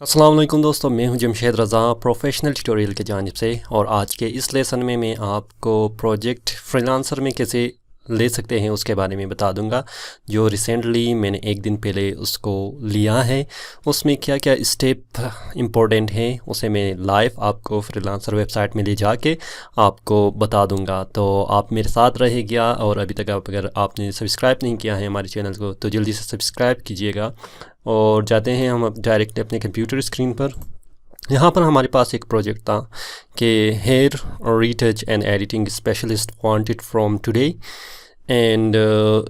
अस्सलाम वालेकुम दोस्तों, मैं हूं जमशेद रज़ा प्रोफेशनल ट्यूटोरियल की जानिब से। और आज के इस लेसन में मैं आपको प्रोजेक्ट फ्रीलांसर में कैसे ले सकते हैं उसके बारे में बता दूंगा। जो रिसेंटली मैंने एक दिन पहले उसको लिया है, उसमें क्या क्या स्टेप इम्पोर्टेंट हैं उसे मैं लाइव आपको फ्रीलांसर वेबसाइट में ले जाके आपको बता दूंगा। तो आप मेरे साथ रहेगा। और अभी तक अगर आपने सब्सक्राइब नहीं किया है हमारे चैनल को तो जल्दी से सब्सक्राइब कीजिएगा। और जाते हैं हम अब डायरेक्ट अपने कंप्यूटर स्क्रीन पर। यहाँ पर हमारे पास एक प्रोजेक्ट था कि hair retouch and editing specialist wanted from today. And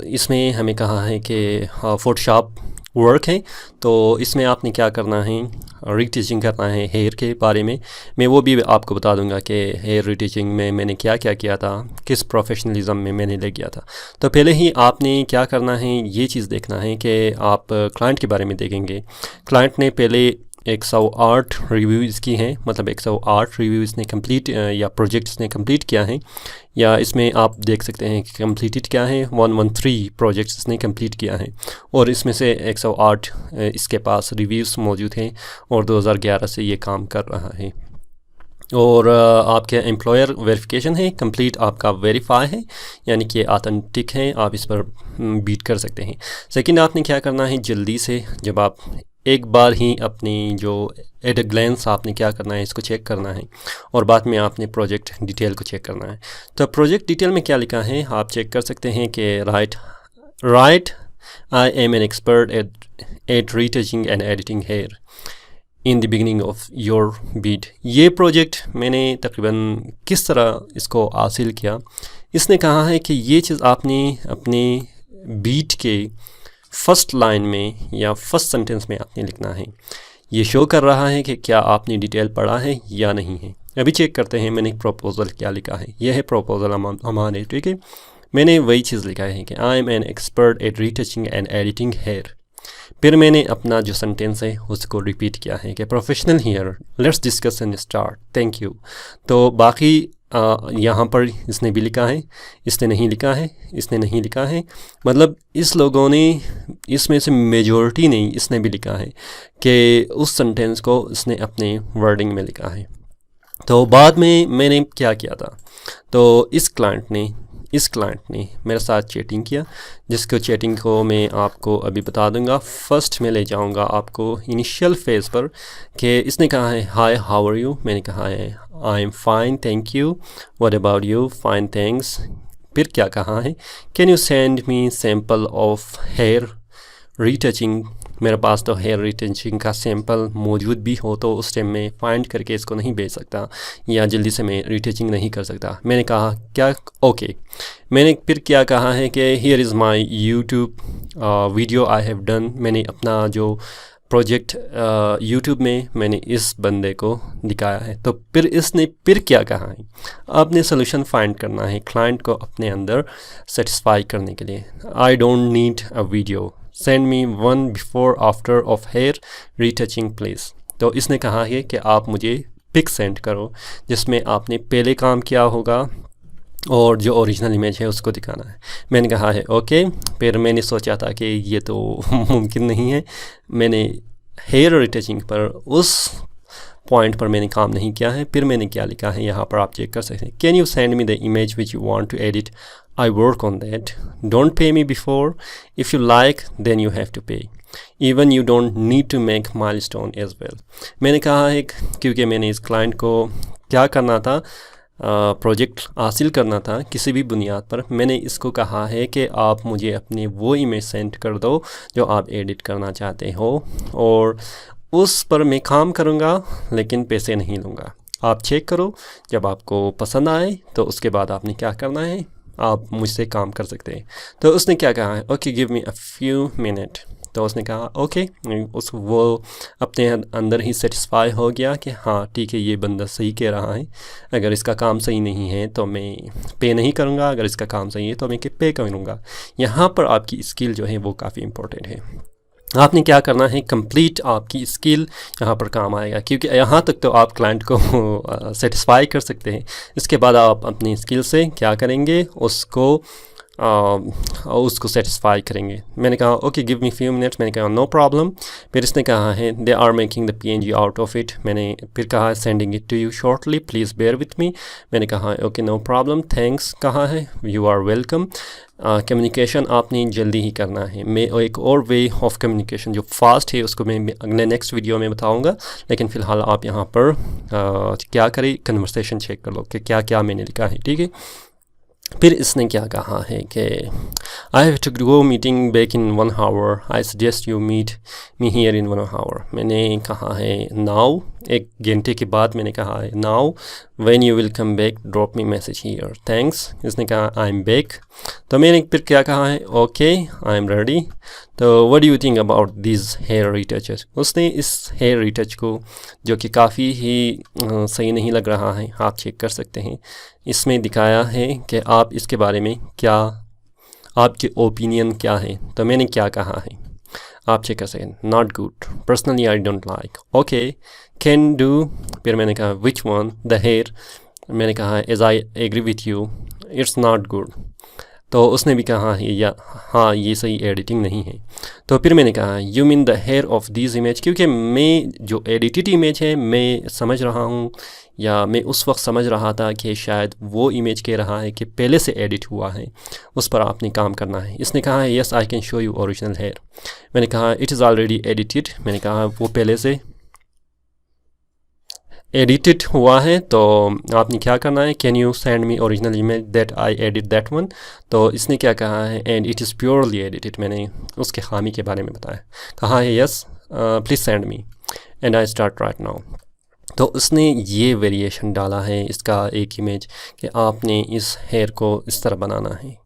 इसमें हमें कहा है कि फोटोशॉप वर्क है। तो इसमें आपने क्या करना है, रीटिचिंग करना है हेयर के बारे में। मैं वो भी आपको बता दूंगा कि हेयर रीटिचिंग में मैंने क्या क्या किया था, किस प्रोफेशनलिज्म में मैंने ले गया था। तो पहले ही आपने क्या करना है, ये चीज़ देखना है कि आप क्लाइंट के बारे में देखेंगे। क्लाइंट ने पहले 108 रिव्यूज़ की हैं, मतलब 108 रिव्यूज़ ने कंप्लीट या प्रोजेक्ट्स ने कंप्लीट किया है। या इसमें आप देख सकते हैं कि कंप्लीटेड क्या है, 113 प्रोजेक्ट्स इसने कंप्लीट किया है। और इसमें से 108 इसके पास रिव्यूज़ मौजूद हैं और 2011 से ये काम कर रहा है। और आपके एम्प्लॉयर वेरिफिकेशन है कंप्लीट, आपका वेरीफाई है, यानी कि ऑथेंटिक है, आप इस पर बीट कर सकते हैं। सेकंड, आपने क्या करना है, जल्दी से जब आप एक बार ही अपनी जो एट अ ग्लैंस आपने क्या करना है इसको चेक करना है। और बाद में आपने प्रोजेक्ट डिटेल को चेक करना है। तो प्रोजेक्ट डिटेल में क्या लिखा है आप चेक कर सकते हैं कि right I am an expert at retouching and editing hair in the beginning of your bid. ये प्रोजेक्ट मैंने तकरीबन किस तरह इसको हासिल किया, इसने कहा है कि ये चीज़ आपने अपने बीट के फर्स्ट लाइन में या फर्स्ट सेंटेंस में आपने लिखना है। ये शो कर रहा है कि क्या आपने डिटेल पढ़ा है या नहीं है। अभी चेक करते हैं मैंने प्रपोजल क्या लिखा है। यह है प्रपोजल हमारे, ठीक है। मैंने वही चीज़ लिखा है कि I am an expert at retouching and editing hair. फिर मैंने अपना जो सेंटेंस है उसको रिपीट किया है कि professional here, let's discuss and start, thank you. तो बाकी यहाँ पर इसने भी लिखा है, इसने नहीं लिखा है, इसने नहीं लिखा है, मतलब इस लोगों ने इसमें से मेजॉरिटी नहीं इसने भी लिखा है कि उस सेंटेंस को इसने अपने वर्डिंग में लिखा है। तो बाद में मैंने क्या किया था, तो इस क्लाइंट ने मेरे साथ चैटिंग किया, जिसको चैटिंग को मैं आपको अभी बता दूंगा। फर्स्ट मैं ले जाऊंगा आपको इनिशियल फेज़ पर कि इसने कहा है हाय हाउ आर यू। मैंने कहा है I am fine thank you, what about you, fine thanks. फिर क्या कहा है, can you send me sample of hair retouching. मेरे पास तो हेयर रीटचिंग का सैम्पल मौजूद भी हो तो उस टाइम में फाइंड करके इसको नहीं भेज सकता या जल्दी से मैं रीटचिंग नहीं कर सकता। मैंने कहा क्या, ओके। मैंने फिर क्या कहा है कि here is my YouTube video I have done. मैंने अपना जो प्रोजेक्ट यूट्यूब में मैंने इस बंदे को दिखाया है। तो फिर इसने फिर क्या कहा है, आपने सोल्यूशन फाइंड करना है क्लाइंट को अपने अंदर सेटिस्फाई करने के लिए। I don't need a video, send me one before after of hair retouching please. तो इसने कहा है कि आप मुझे पिक सेंड करो जिसमें आपने पहले काम किया होगा और जो ओरिजिनल इमेज है उसको दिखाना है। मैंने कहा है ओके। फिर मैंने सोचा था कि ये तो मुमकिन नहीं है। मैंने हेयर रीटचिंग पर उस पॉइंट पर मैंने काम नहीं किया है। फिर मैंने क्या लिखा है यहाँ पर आप चेक कर सकते हैं, can you send me the image which you want to edit, I work on that, don't pay me before, if you like then you have to pay, even you don't need to make milestone as well. मैंने कहा है क्योंकि मैंने इस client को क्या करना था, प्रोजेक्ट हासिल करना था किसी भी बुनियाद पर। मैंने इसको कहा है कि आप मुझे अपने वो इमेज सेंड कर दो जो आप एडिट करना चाहते हो और उस पर मैं काम करूँगा लेकिन पैसे नहीं लूँगा। आप चेक करो, जब आपको पसंद आए तो उसके बाद आपने क्या करना है, आप मुझसे काम कर सकते हैं। तो उसने क्या कहा है, okay give me a few minute. तो उसने कहा ओके। वो अपने अंदर ही सेटिस्फाई हो गया कि हाँ ठीक है ये बंदा सही कह रहा है, अगर इसका काम सही नहीं है तो मैं पे नहीं करूँगा, अगर इसका काम सही है तो मैं पे करूँगा। यहाँ पर आपकी स्किल जो है वो काफ़ी इम्पोर्टेंट है। आपने क्या करना है, कंप्लीट आपकी स्किल यहाँ पर काम आएगा, क्योंकि यहाँ तक तो आप क्लाइंट को सेटिस्फाई कर सकते हैं। इसके बाद आप अपनी स्किल से क्या करेंगे, उसको उसको सेटिस्फाई करेंगे। मैंने कहा okay give me few minutes, मैंने कहा नो प्रॉब्लम। फिर इसने कहा है they are making the PNG out of it. मैंने फिर कहा sending it to you shortly, please bear with me. मैंने कहा ओके नो प्रॉब्लम, थैंक्स कहा है, यू आर वेलकम। कम्युनिकेशन आपने जल्दी ही करना है। मैं एक और वे ऑफ कम्युनिकेशन जो फास्ट है उसको मैं अगले नेक्स्ट वीडियो में बताऊंगा, लेकिन फ़िलहाल आप यहाँ पर क्या करें, कन्वर्सेशन चेक कर लो कि क्या क्या मैंने लिखा है, ठीक है। फिर इसने क्या कहा है कि I have to go meeting back in 1 hour, I suggest you meet me here in 1 hour. मैंने कहा है नाउ, 1 घंटे के बाद मैंने कहा है now, when you will come back drop me message here, thanks. इसने कहा आई एम बैक। तो मैंने फिर क्या कहा है ओके आई एम रेडी। तो what do you think about this hair retouches. उसने इस हेयर रिटच को, जो कि काफ़ी ही सही नहीं लग रहा है, आप चेक कर सकते हैं, इसमें दिखाया है कि आप इसके बारे में क्या, आपके ओपिनियन क्या है। तो मैंने क्या कहा है आप चेक कर सकते, not good, personally I don't like, okay can do. फिर मैंने कहा विच वन, द हेयर। मैंने कहा as I agree with you, it's not good. तो उसने भी कहा है या हाँ ये सही एडिटिंग नहीं है। तो फिर मैंने कहा you mean the hair of this image, क्योंकि मैं जो एडिटेड इमेज है मैं समझ रहा हूँ, या मैं उस वक्त समझ रहा था कि शायद वो इमेज कह रहा है कि पहले से एडिट हुआ है, उस पर आपने काम करना है। इसने कहा है yes I can show you original hair. मैंने कहा इट इज़ ऑलरेडी एडिटेड। मैंने कहा वो पहले से एडिटेड हुआ है, तो आपने क्या करना है, can you send me original image that I edit that one. तो इसने क्या कहा है and it is purely edited. मैंने उसके खामी के बारे में बताया, कहा है yes please send me and I start right now. तो उसने ये वेरिएशन डाला है इसका एक इमेज कि आपने इस हेयर को इस तरह बनाना है।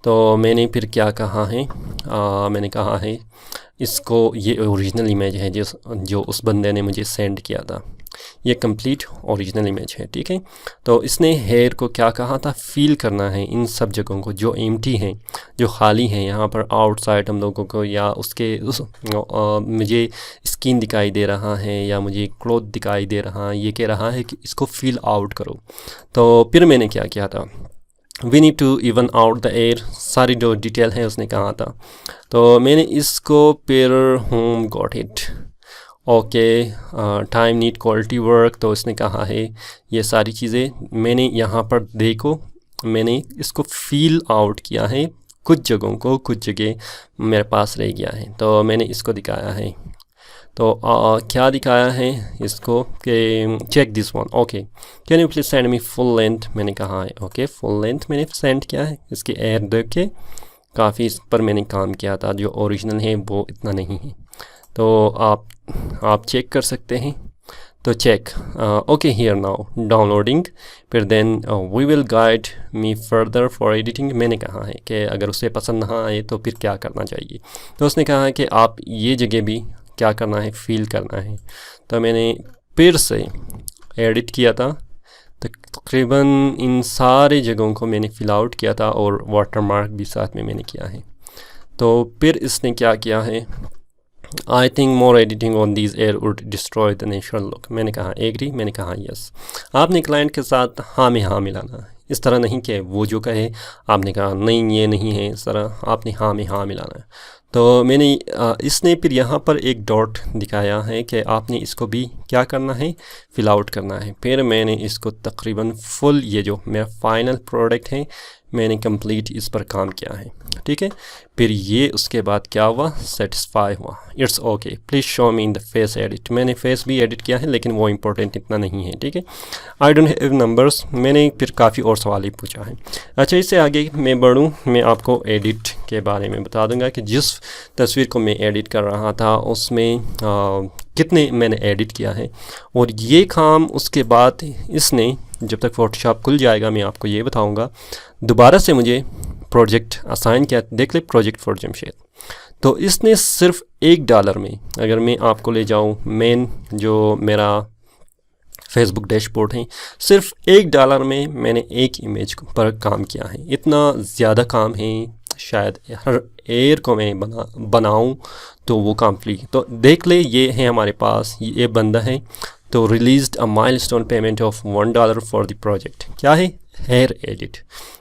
तो मैंने फिर क्या कहा है, मैंने कहा है इसको, ये ओरिजिनल इमेज है जो उस बंदे ने मुझे सेंड किया था, ये कंप्लीट ओरिजिनल इमेज है, ठीक है। तो इसने हेयर को क्या कहा था, फील करना है इन सब जगहों को जो एम्प्टी हैं, जो खाली हैं। यहाँ पर आउटसाइड हम लोगों को या उसके मुझे स्किन दिखाई दे रहा है या मुझे क्लॉथ दिखाई दे रहा है, ये कह रहा है कि इसको फील आउट करो। तो फिर मैंने क्या किया था, we need to even out the hair, सारी जो डिटेल है उसने कहा था। तो मैंने इसको फिर home got it, okay time need quality work. तो इसने कहा है ये सारी चीज़ें मैंने यहाँ पर देखो, मैंने इसको फील आउट किया है, कुछ जगहों को, कुछ जगह मेरे पास रह गया है, तो मैंने इसको दिखाया है। तो क्या दिखाया है इसको कि check this one, okay can you please send me full length. मैंने कहा है ओके फुल लेंथ मैंने सेंड किया है। इसके एयर देख के काफ़ी इस पर मैंने काम किया था, जो ओरिजिनल है वो इतना नहीं है। तो आप चेक कर सकते हैं। तो check okay here now downloading, फिर then we will guide me further for editing. मैंने कहा है कि अगर उसे पसंद ना आए तो फिर क्या करना चाहिए। तो उसने कहा है कि आप ये जगह भी क्या करना है, फील करना है। तो मैंने फिर से एडिट किया था, तकरीबन इन सारे जगहों को मैंने फिल आउट किया था और वाटर मार्क भी साथ में मैंने किया है। तो फिर इसने क्या किया है, I think more editing on these air would destroy the natural look. मैंने कहा एग्री, मैंने कहा यस। आपने क्लाइंट के साथ हाँ में हाँ मिलाना है, इस तरह नहीं कि वो जो कहे आपने कहा नहीं ये नहीं है, इस तरह आपने हाँ में हाँ मिलाना है। तो मैंने इसने फिर यहाँ पर एक डॉट दिखाया है कि आपने इसको भी क्या करना है, फिल आउट करना है। फिर मैंने इसको तकरीबन फुल, ये जो मेरा फाइनल प्रोडक्ट है, मैंने कंप्लीट इस पर काम किया है, ठीक है। फिर ये उसके बाद क्या हुआ, सेटिस्फाई हुआ, it's okay please show me in the face edit. मैंने फेस भी एडिट किया है लेकिन वो इम्पोर्टेंट इतना नहीं है, ठीक है। आई डोंट हैव नंबर्स, मैंने फिर काफ़ी और सवाल ही पूछा है। अच्छा, इससे आगे मैं बढ़ूँ, मैं आपको एडिट के बारे में बता दूंगा कि जिस तस्वीर को मैं एडिट कर रहा था उसमें कितने मैंने एडिट किया है। और ये काम उसके बाद इसने, जब तक फोटोशॉप खुल जाएगा मैं आपको ये बताऊंगा, दोबारा से मुझे प्रोजेक्ट असाइन किया। देख ले प्रोजेक्ट फॉर जमशेद। तो इसने सिर्फ $1 में, अगर मैं आपको ले जाऊं मेन जो मेरा फेसबुक डैशबोर्ड है, सिर्फ $1 में मैंने एक इमेज पर काम किया है। इतना ज़्यादा काम है, शायद हर एयर को मैं बनाऊं तो वो कंप्लीट। तो देख ले ये है हमारे पास, ये बंदा है। तो released a milestone payment of $1 for the project. क्या है? Hair edit.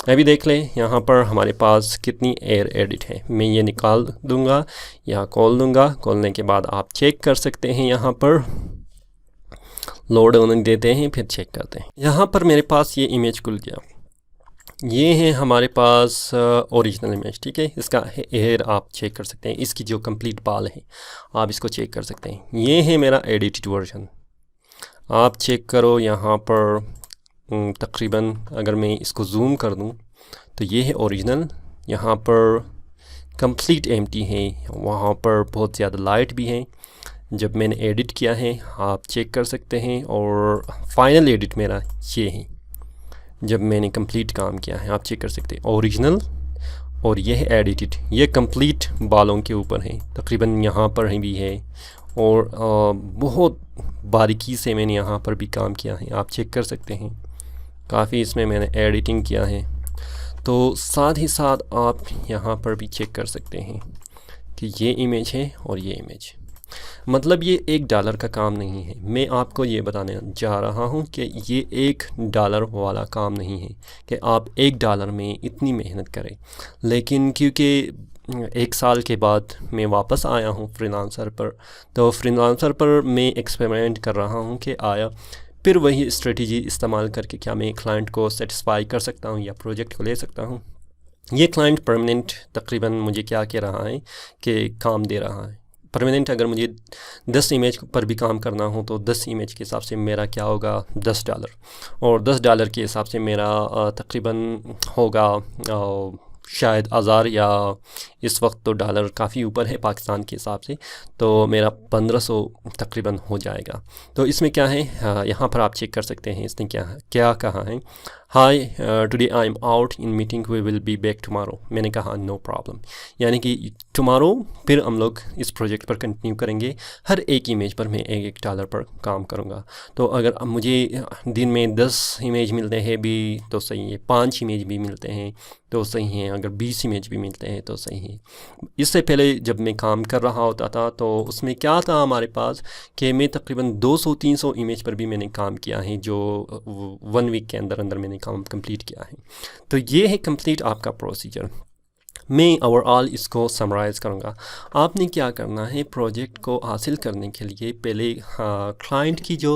अभी देख लें यहाँ पर हमारे पास कितनी हेयर एडिट है। मैं ये निकाल दूंगा या खोल दूंगा। खोलने के बाद आप चेक कर सकते हैं, यहाँ पर लोड होने देते हैं, फिर चेक करते हैं। यहाँ पर मेरे पास ये इमेज खुल गया। ये है हमारे पास ओरिजिनल इमेज, ठीक है। इसका हेयर आप चेक कर सकते हैं, इसकी जो कंप्लीट बाल है आप इसको चेक कर सकते हैं। ये है मेरा एडिटेड वर्जन, आप चेक करो यहाँ पर। तकरीबन अगर मैं इसको जूम कर दूँ तो ये है ओरिजिनल। यहाँ पर कंप्लीट एम्प्टी है, वहाँ पर बहुत ज़्यादा लाइट भी है। जब मैंने एडिट किया है आप चेक कर सकते हैं, और फाइनल एडिट मेरा ये है जब मैंने कंप्लीट काम किया है, आप चेक कर सकते हैं। ओरिजिनल और ये है एडिटेड। ये कंप्लीट बालों के ऊपर है, तकरीबन यहाँ पर भी है, और बहुत बारीकी से मैंने यहाँ पर भी काम किया है, आप चेक कर सकते हैं। काफ़ी इसमें मैंने एडिटिंग किया है। तो साथ ही साथ आप यहाँ पर भी चेक कर सकते हैं कि ये इमेज है और ये इमेज, मतलब ये $1 का काम नहीं है। मैं आपको ये बताने जा रहा हूँ कि ये $1 वाला काम नहीं है कि आप $1 में इतनी मेहनत करें। लेकिन क्योंकि 1 साल के बाद मैं वापस आया हूँ फ्रीलांसर पर, तो फ्रीलांसर पर मैं एक्सपेरिमेंट कर रहा हूँ कि आया फिर वही स्ट्रेटजी इस्तेमाल करके क्या मैं क्लाइंट को सेटिस्फाई कर सकता हूँ या प्रोजेक्ट को ले सकता हूँ। ये क्लाइंट परमानेंट तकरीबन मुझे क्या कह रहा है कि काम दे रहा है। परमानेंट अगर मुझे 10 इमेज पर भी काम करना हो तो 10 इमेज के हिसाब से मेरा क्या होगा $10, और $10 के हिसाब से मेरा तकरीबन होगा शायद 1000, या इस वक्त तो डॉलर काफ़ी ऊपर है पाकिस्तान के हिसाब से, तो मेरा 1500 तकरीबन हो जाएगा। तो इसमें क्या है, यहाँ पर आप चेक कर सकते हैं इसने क्या कहा है। Hi today I am out in meeting, we will be back tomorrow. मैंने कहा नो प्रॉब्लम, यानी कि टुमारो फिर हम लोग इस प्रोजेक्ट पर कंटिन्यू करेंगे। हर एक इमेज पर मैं $1 पर काम करूँगा। तो अगर मुझे दिन में 10 इमेज मिलते हैं भी तो सही है, 5 इमेज भी मिलते हैं तो सही है, अगर 20 इमेज भी मिलते हैं तो सही है। इससे पहले जब मैं काम कर रहा होता था तो उसमें क्या था हमारे पास कि मैं तकरीबन 200-300 इमेज पर भी मैंने काम किया है, जो 1 वीक के अंदर अंदर मैंने काम कंप्लीट किया है। तो ये है कंप्लीट आपका प्रोसीजर। मैं ओवरऑल इसको समराइज़ करूँगा। आपने क्या करना है, प्रोजेक्ट को हासिल करने के लिए पहले क्लाइंट की जो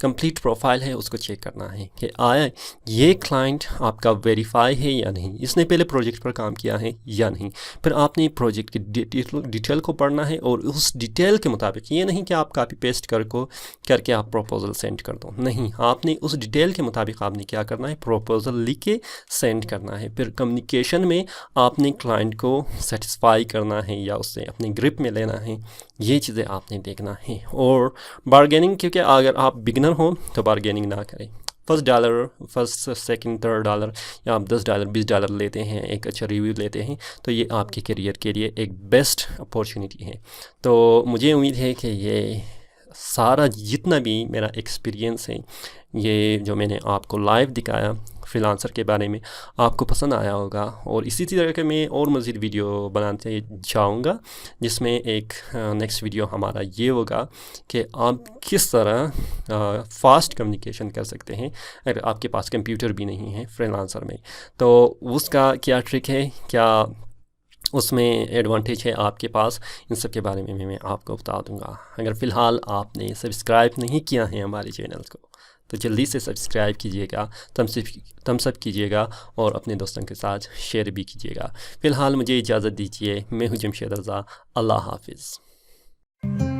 कंप्लीट प्रोफाइल है उसको चेक करना है कि आया ये क्लाइंट आपका वेरीफाई है या नहीं, इसने पहले प्रोजेक्ट पर काम किया है या नहीं। फिर आपने प्रोजेक्ट की डिटेल को पढ़ना है, और उस डिटेल के मुताबिक, ये नहीं कि आप कापी पेस्ट करके आप प्रपोज़ल सेंड कर दो, नहीं, आपने उस डिटेल के मुताबिक आपने क्या करना है, प्रपोज़ल लिख के सेंड करना है। फिर कम्युनिकेशन में आपने क्लाइंट को सेटिस्फाई करना है या उससे अपने ग्रिप में लेना है, ये चीज़ें आपने देखना है। और बारगेनिंग, क्योंकि अगर आप बिगनर हो तो बारगेनिंग ना करें। फर्स्ट सेकंड $3 या आप $10 $20 लेते हैं, एक अच्छा रिव्यू लेते हैं, तो ये आपके करियर के लिए एक बेस्ट अपॉर्चुनिटी है। तो मुझे उम्मीद है कि ये सारा जितना भी मेरा एक्सपीरियंस है, ये जो मैंने आपको लाइव दिखाया फ्रीलांसर के बारे में, आपको पसंद आया होगा। और इसी तरह के मैं और मज़ीद वीडियो बनाते जाऊँगा, जिसमें एक नेक्स्ट वीडियो हमारा ये होगा कि आप किस तरह फ़ास्ट कम्युनिकेशन कर सकते हैं अगर आपके पास कंप्यूटर भी नहीं है फ्रीलांसर में। तो उसका क्या ट्रिक है, क्या उसमें एडवांटेज है आपके पास, इन सब के बारे में मैं आपको बता दूंगा। अगर फ़िलहाल आपने सब्सक्राइब नहीं किया है हमारे चैनल को तो जल्दी से सब्सक्राइब कीजिएगा, थम्स अप कीजिएगा और अपने दोस्तों के साथ शेयर भी कीजिएगा। फ़िलहाल मुझे इजाज़त दीजिए, मैं हूं जमशेद रज़ा। अल्लाह हाफिज़।